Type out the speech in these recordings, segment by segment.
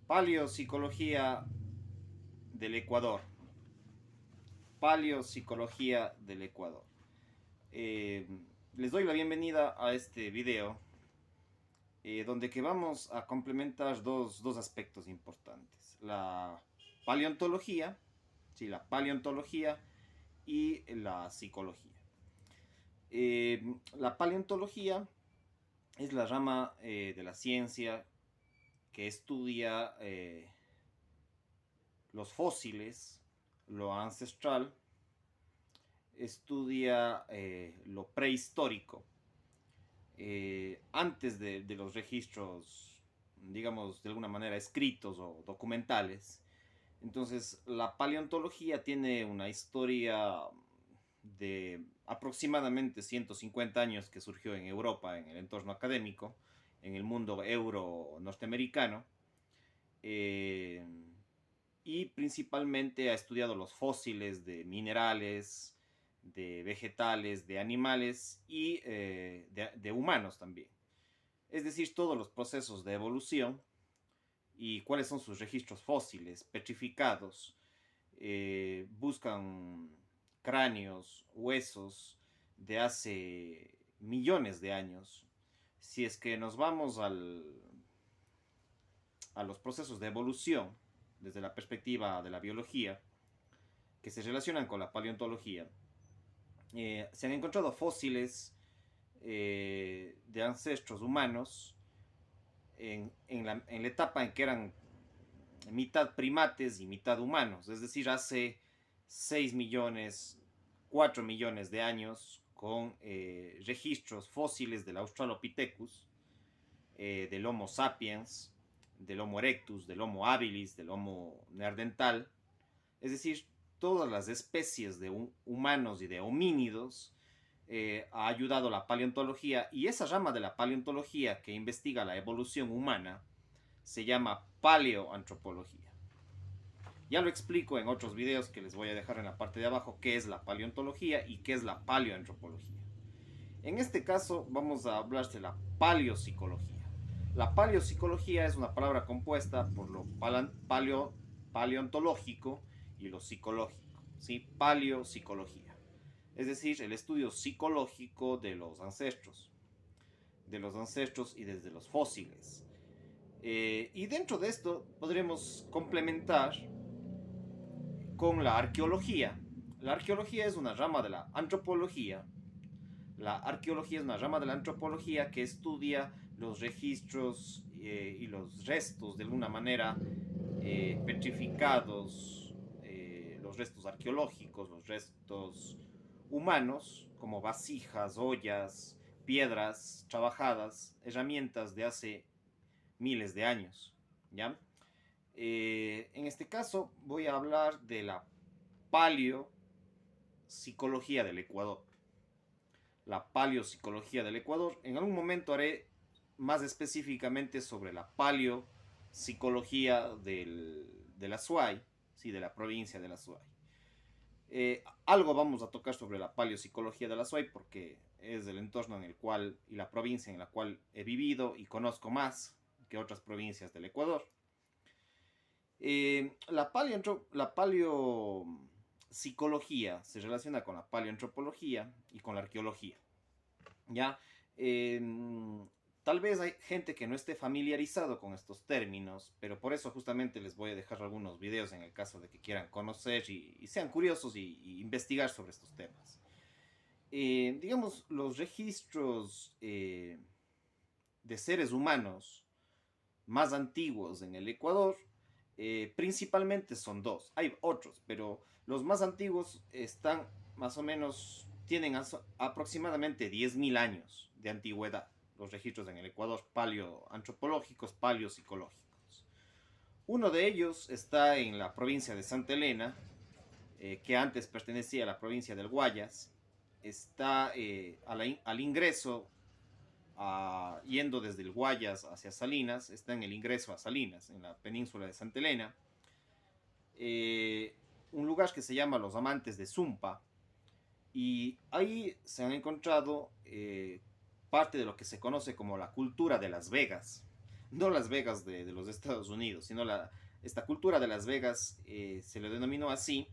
Paleopsicología del Ecuador. Paleopsicología del Ecuador. Eh, Les doy la bienvenida a este video donde que vamos a complementar dos aspectos importantes. La paleontología, sí, la paleontología y la psicología. La paleontología es la rama de la ciencia que estudia los fósiles, lo ancestral, estudia lo prehistórico, antes de los registros, digamos, de alguna manera escritos o documentales. Entonces, la paleontología tiene una historia de aproximadamente 150 años que surgió en Europa, en el entorno académico, en el mundo euro-norteamericano. Eh, y principalmente ha estudiado los fósiles de minerales, de vegetales, de animales y de humanos también. Es decir, todos los procesos de evolución y cuáles son sus registros fósiles, petrificados. Buscan cráneos, huesos de hace millones de años. Si es que nos vamos a los procesos de evolución desde la perspectiva de la biología, que se relacionan con la paleontología, se han encontrado fósiles de ancestros humanos en la etapa en que eran mitad primates y mitad humanos, es decir, hace 6 millones, 4 millones de años, con registros fósiles del Australopithecus, del Homo sapiens, del Homo erectus, del Homo habilis, del Homo neandertal, es decir, todas las especies de humanos y de homínidos. Ha ayudado la paleontología, y esa rama de la paleontología que investiga la evolución humana se llama paleoantropología. Ya lo explico en otros videos que les voy a dejar en la parte de abajo qué es la paleontología y qué es la paleoantropología. En este caso vamos a hablar de la paleopsicología. La paleopsicología es una palabra compuesta por lo paleontológico y lo psicológico, ¿sí? Paleopsicología, es decir, el estudio psicológico de los ancestros y desde los fósiles. Y dentro de esto podremos complementar con la arqueología. La arqueología es una rama de la antropología. La arqueología es una rama de la antropología que estudia los registros y los restos, de alguna manera, petrificados, los restos arqueológicos, los restos humanos, como vasijas, ollas, piedras trabajadas, herramientas de hace miles de años. ¿Ya? En este caso voy a hablar de la paleopsicología del Ecuador. La paleopsicología del Ecuador. En algún momento haré más específicamente sobre la paleopsicología de la SUAY, sí, de la provincia de la SUAY. Algo vamos a tocar sobre la paleopsicología de la SUAY porque es el entorno en el cual y la provincia en la cual he vivido y conozco más que otras provincias del Ecuador. La paleopsicología se relaciona con la paleoantropología y con la arqueología. ¿Ya? Eh, Tal vez hay gente que no esté familiarizado con estos términos, pero por eso justamente les voy a dejar algunos videos en el caso de que quieran conocer y sean curiosos y investigar sobre estos temas. Digamos, los registros de seres humanos más antiguos en el Ecuador principalmente son dos. Hay otros, pero los más antiguos están más o menos, tienen aproximadamente 10.000 años de antigüedad. Los registros en el Ecuador paleoantropológicos, paleopsicológicos. Uno de ellos está en la provincia de Santa Elena, que antes pertenecía a la provincia del Guayas. Está al ingreso yendo desde el Guayas hacia Salinas, está en el ingreso a Salinas, en la península de Santa Elena. Un lugar que se llama Los Amantes de Zumpa, y ahí se han encontrado parte de lo que se conoce como la cultura de Las Vegas. no Las Vegas de los Estados Unidos, sino esta cultura de Las Vegas se le denominó así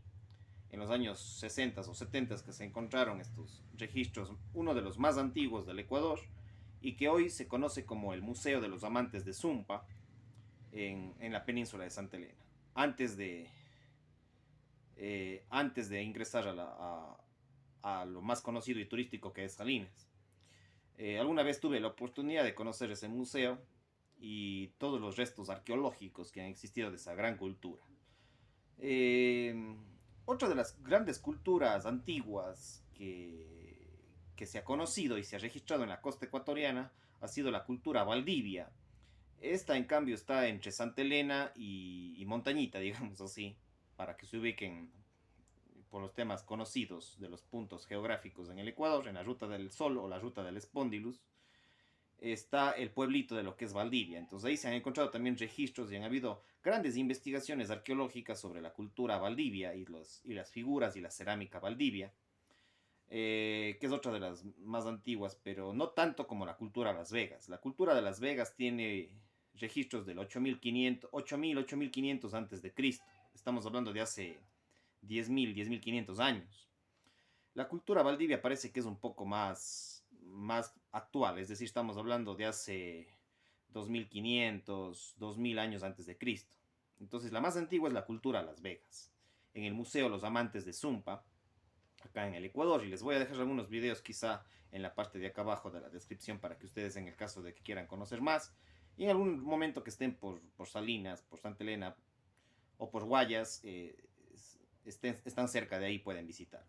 en los años 60 o 70 que se encontraron estos registros, uno de los más antiguos del Ecuador, y que hoy se conoce como el Museo de los Amantes de Sumpa en la península de Santa Elena, antes antes de ingresar a lo más conocido y turístico que es Salinas. Alguna vez tuve la oportunidad de conocer ese museo y todos los restos arqueológicos que han existido de esa gran cultura. Eh, Otra de las grandes culturas antiguas que se ha conocido y se ha registrado en la costa ecuatoriana ha sido la cultura Valdivia. Esta, en cambio, está entre Santa Elena y Montañita, digamos así, para que se ubiquen por los temas conocidos de los puntos geográficos en el Ecuador, en la Ruta del Sol o la Ruta del Espóndilus, está el pueblito de lo que es Valdivia. Entonces ahí se han encontrado también registros y han habido grandes investigaciones arqueológicas sobre la cultura Valdivia y las figuras y la cerámica Valdivia, que es otra de las más antiguas, pero no tanto como la cultura Las Vegas. La cultura de Las Vegas tiene registros del 8500 antes de Cristo. Estamos hablando de hace 10.000 años. La cultura Valdivia parece que es un poco más actual, es decir, estamos hablando de hace 2500, 2000 años antes de Cristo. Entonces, la más antigua es la cultura Las Vegas. En el Museo Los Amantes de Sumpa, acá en el Ecuador, y les voy a dejar algunos videos quizá en la parte de acá abajo de la descripción para que ustedes, en el caso de que quieran conocer más, y en algún momento que estén por Salinas, por Santa Elena o por Guayas, están cerca de ahí, pueden visitar.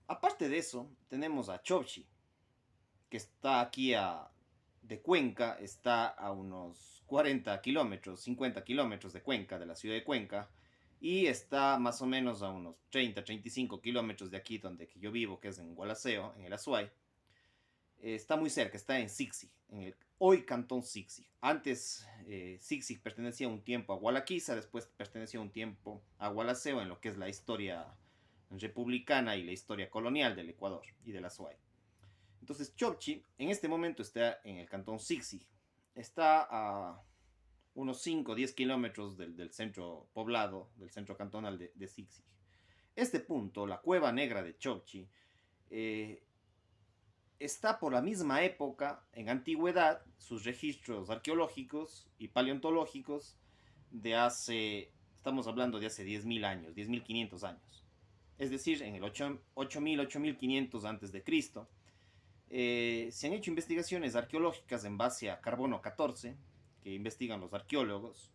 Aparte de eso, tenemos a Chopchi, que está aquí de Cuenca, está a unos 40 kilómetros, 50 kilómetros de Cuenca, de la ciudad de Cuenca, y está más o menos a unos 30, 35 kilómetros de aquí donde yo vivo, que es en Gualaceo, en el Azuay. Está muy cerca, está en Sixig, en el hoy cantón Sixig. Antes Sixig pertenecía un tiempo a Gualaquiza, después pertenecía un tiempo a Gualaceo en lo que es la historia republicana y la historia colonial del Ecuador y de la Azuay. Entonces Chopchi en este momento está en el cantón Sixig. Está a unos 5 o 10 kilómetros del centro poblado, del centro cantonal de Sixig. Este punto, la Cueva Negra de Chopchi, está por la misma época, en antigüedad, sus registros arqueológicos y paleontológicos de hace, estamos hablando de hace 10.000 años, 10.500 años. Es decir, en el 8.000 antes de Cristo. Se han hecho investigaciones arqueológicas en base a carbono 14, que investigan los arqueólogos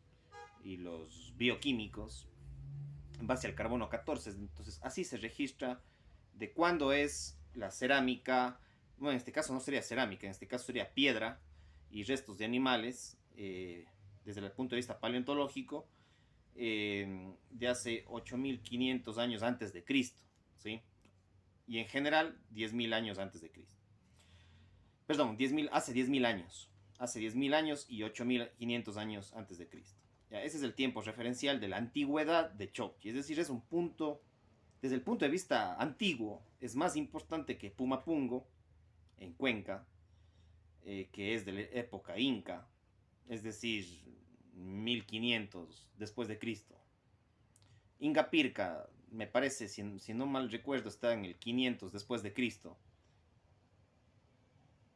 y los bioquímicos, en base al carbono 14. Entonces, así se registra de cuándo es la cerámica. Bueno, en este caso no sería cerámica, en este caso sería piedra y restos de animales, desde el punto de vista paleontológico, de hace 8.500 años antes de Cristo, ¿sí? Y en general 10.000 años antes de Cristo. Perdón, hace 10.000 años. Hace 10.000 años y 8.500 años antes de Cristo. Ya, ese es el tiempo referencial de la antigüedad de Chopchi. Es decir, es un punto, desde el punto de vista antiguo, es más importante que Pumapungo, en Cuenca, que es de la época inca, es decir, 1500 después de Cristo. Ingapirca, me parece, si no mal recuerdo, está en el 500 después de Cristo.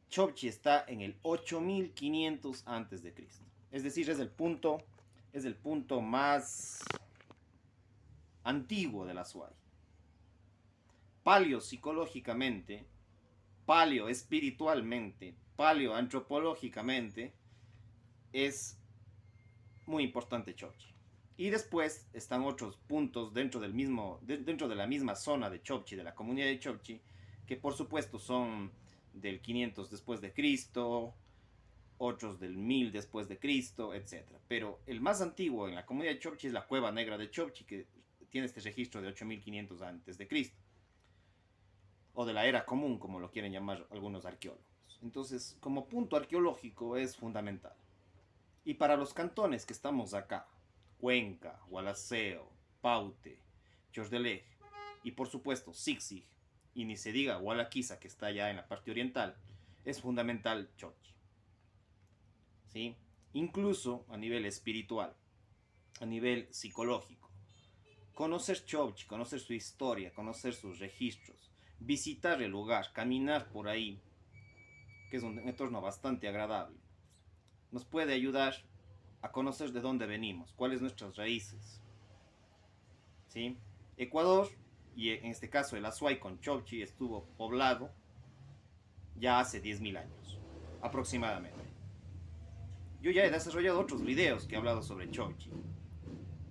Chopchi está en el 8500 antes de Cristo. Es decir, es el punto más antiguo de la Azuay. Paleo psicológicamente, paleo espiritualmente, paleo antropológicamente, es muy importante Chopchi. Y después están otros puntos dentro de la misma zona de Chopchi, de la comunidad de Chopchi, que por supuesto son del 500 después de Cristo, otros del 1000 después de Cristo, etc. Pero el más antiguo en la comunidad de Chopchi es la Cueva Negra de Chopchi, que tiene este registro de 8500 antes de Cristo, o de la era común, como lo quieren llamar algunos arqueólogos. Entonces, como punto arqueológico es fundamental. Y para los cantones que estamos acá, Cuenca, Gualaceo, Paute, Chordelej y por supuesto Sixig, y ni se diga Gualaquiza, que está allá en la parte oriental, es fundamental Chopchi. ¿sí? Incluso a nivel espiritual, a nivel psicológico. Conocer Chowchi, conocer su historia, conocer sus registros, visitar el lugar, caminar por ahí, que es un entorno bastante agradable, nos puede ayudar a conocer de dónde venimos, cuáles son nuestras raíces, ¿sí? Ecuador, y en este caso el Azuay con Chowchi, estuvo poblado ya hace 10.000 años, aproximadamente. Yo ya he desarrollado otros videos que he hablado sobre Chowchi,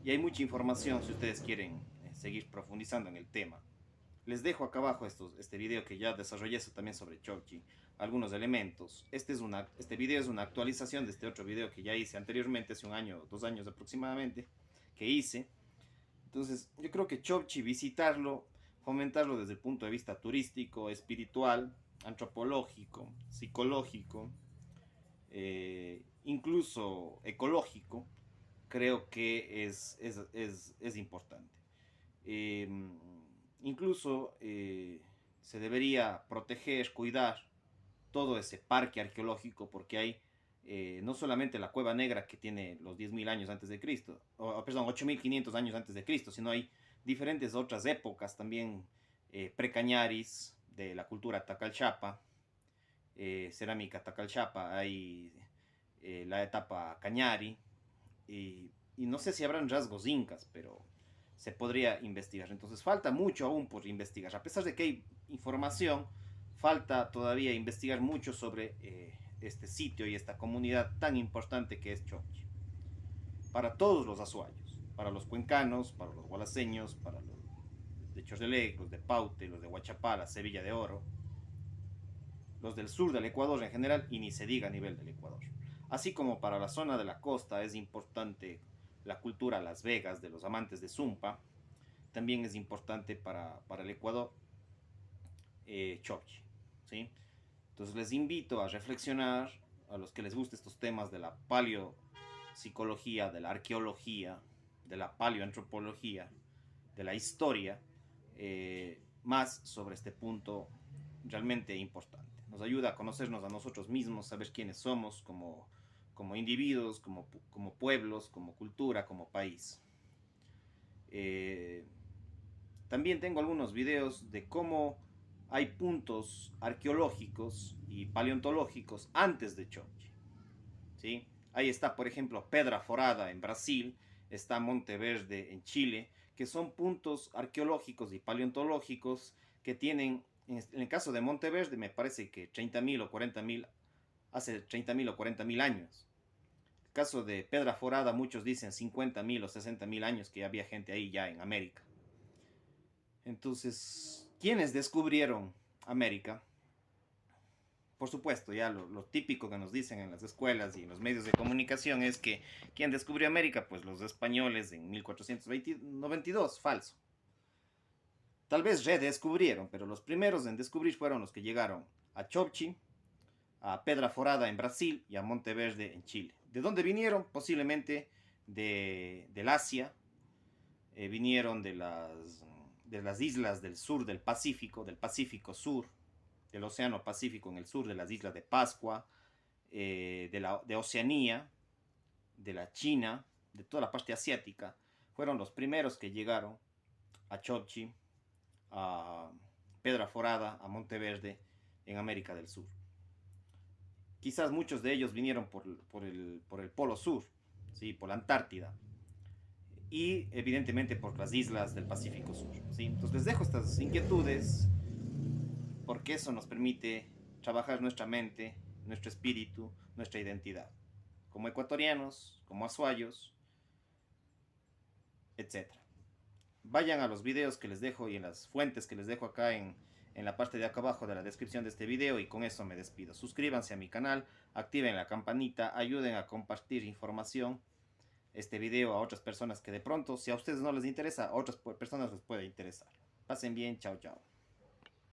y hay mucha información si ustedes quieren seguir profundizando en el tema. Les dejo acá abajo este video que ya desarrollé también sobre Chowchi, algunos elementos. Este video es una actualización de este otro video que ya hice anteriormente, hace un año, 2 años aproximadamente, que hice. Entonces, yo creo que Chowchi, visitarlo, fomentarlo desde el punto de vista turístico, espiritual, antropológico, psicológico, incluso ecológico, creo que es importante. Eh, Incluso se debería proteger, cuidar todo ese parque arqueológico, porque hay no solamente la Cueva Negra, que tiene los 10.000 años antes de Cristo, perdón, 8.500 años antes de Cristo, sino hay diferentes otras épocas también, precañaris, de la cultura Tacalchapa, cerámica Tacalchapa, hay la etapa Cañari, y no sé si habrán rasgos incas, pero se podría investigar. Entonces falta mucho aún por investigar. A pesar de que hay información, falta todavía investigar mucho sobre este sitio y esta comunidad tan importante que es Chowchi. Para todos los azuayos, para los cuencanos, para los gualaseños, para los de Chorrelec, los de Paute, los de Huachapala, Sevilla de Oro, los del sur del Ecuador en general, y ni se diga a nivel del Ecuador. Así como para la zona de la costa es importante la cultura Las Vegas de los amantes de Zumpa, también es importante para el Ecuador Chowchi, ¿sí? Entonces les invito a reflexionar, a los que les gusten estos temas de la paleopsicología, de la arqueología, de la paleoantropología, de la historia, más sobre este punto realmente importante. Nos ayuda a conocernos a nosotros mismos, saber quiénes somos como individuos, como pueblos, como cultura, como país. También tengo algunos videos de cómo hay puntos arqueológicos y paleontológicos antes de Chowchi, ¿sí? Ahí está, por ejemplo, Pedra Forada en Brasil, está Monteverde en Chile, que son puntos arqueológicos y paleontológicos que tienen, en el caso de Monteverde, me parece que 30.000 o 40.000, hace 30.000 o 40.000 años. El caso de Pedra Forada, muchos dicen 50.000 o 60.000 años que había gente ahí ya en América. Entonces, ¿quiénes descubrieron América? Por supuesto, ya lo típico que nos dicen en las escuelas y en los medios de comunicación es que ¿quién descubrió América? Pues los españoles en 1492, falso. Tal vez redescubrieron, pero los primeros en descubrir fueron los que llegaron a Chowchi, a Pedra Forada en Brasil y a Monteverde en Chile. ¿De dónde vinieron? Posiblemente del Asia, vinieron de las islas del sur del Pacífico Sur, del Océano Pacífico en el sur, de las islas de Pascua, de Oceanía, de la China, de toda la parte asiática. Fueron los primeros que llegaron a Chowchi, a Pedra Forada, a Monteverde, en América del Sur. Quizás muchos de ellos vinieron por el Polo Sur, ¿sí? Por la Antártida, y evidentemente por las islas del Pacífico Sur, ¿sí? Entonces les dejo estas inquietudes porque eso nos permite trabajar nuestra mente, nuestro espíritu, nuestra identidad, como ecuatorianos, como azuayos, etc. Vayan a los videos que les dejo y en las fuentes que les dejo acá en la parte de acá abajo de la descripción de este video, y con eso me despido. Suscríbanse a mi canal, activen la campanita, ayuden a compartir información, este video, a otras personas que de pronto, si a ustedes no les interesa, a otras personas les puede interesar. Pasen bien, chao chao.